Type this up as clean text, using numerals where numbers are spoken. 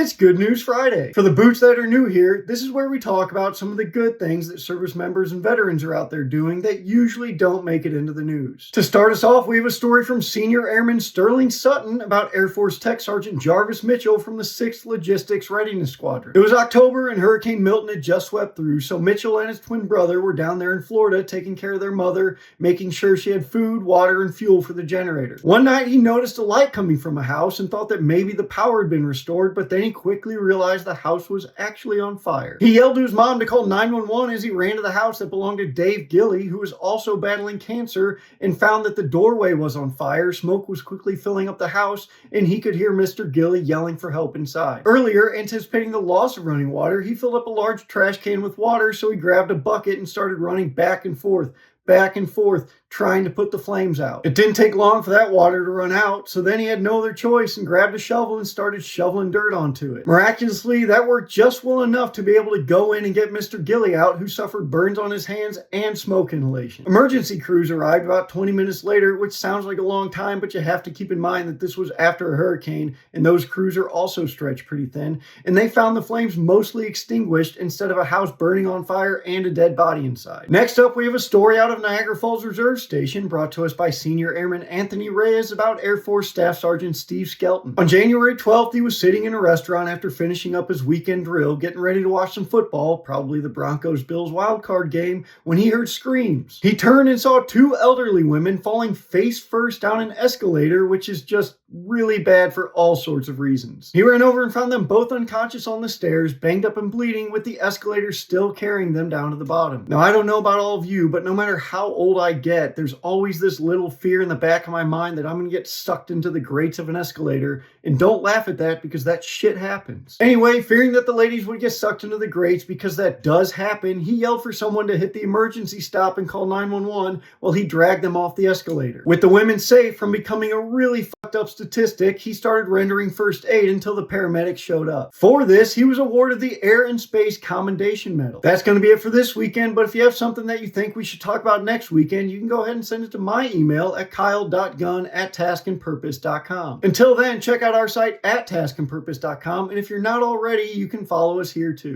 It's Good News Friday. For the boots that are new here, this is where we talk about some of the good things that service members and veterans are out there doing that usually don't make it into the news. To start us off, we have a story from Senior Airman Sterling Sutton about Air Force Tech Sergeant Jarvis Mitchell from the 6th Logistics Readiness Squadron. It was October and Hurricane Milton had just swept through, so Mitchell and his twin brother were down there in Florida taking care of their mother, making sure she had food, water, and fuel for the generator. One night he noticed a light coming from a house and thought that maybe the power had been restored, but then he quickly realized the house was actually on fire. He yelled to his mom to call 911 as he ran to the house that belonged to Dave Gilley, who was also battling cancer, and found that the doorway was on fire. Smoke was quickly filling up the house, and he could hear Mr. Gilley yelling for help inside. Earlier, anticipating the loss of running water, he filled up a large trash can with water, so he grabbed a bucket and started running back and forth, trying to put the flames out. It didn't take long for that water to run out, so then he had no other choice and grabbed a shovel and started shoveling dirt onto it. Miraculously, that worked just well enough to be able to go in and get Mr. Gilley out, who suffered burns on his hands and smoke inhalation. Emergency crews arrived about 20 minutes later, which sounds like a long time, but you have to keep in mind that this was after a hurricane, and those crews are also stretched pretty thin, and they found the flames mostly extinguished instead of a house burning on fire and a dead body inside. Next up, we have a story out of Niagara Falls Reserve Station brought to us by Senior Airman Anthony Reyes about Air Force Staff Sergeant Steve Skelton. On January 12th, he was sitting in a restaurant after finishing up his weekend drill, getting ready to watch some football, probably the Broncos-Bills wildcard game, when he heard screams. He turned and saw two elderly women falling face first down an escalator, which is just really bad for all sorts of reasons. He ran over and found them both unconscious on the stairs, banged up and bleeding, with the escalator still carrying them down to the bottom. Now, I don't know about all of you, but no matter how old I get, there's always this little fear in the back of my mind that I'm going to get sucked into the grates of an escalator, and don't laugh at that because that shit happens. Anyway, fearing that the ladies would get sucked into the grates because that does happen, he yelled for someone to hit the emergency stop and call 911 while he dragged them off the escalator. With the women safe from becoming a really fucked up statistic, he started rendering first aid until the paramedics showed up. For this, he was awarded the Air and Space Commendation Medal. That's going to be it for this weekend, but if you have something that you think we should talk about next weekend, you can go ahead and send it to my email at kyle.gunn@taskandpurpose.com. Until then, check out our site at taskandpurpose.com, and if you're not already, you can follow us here too.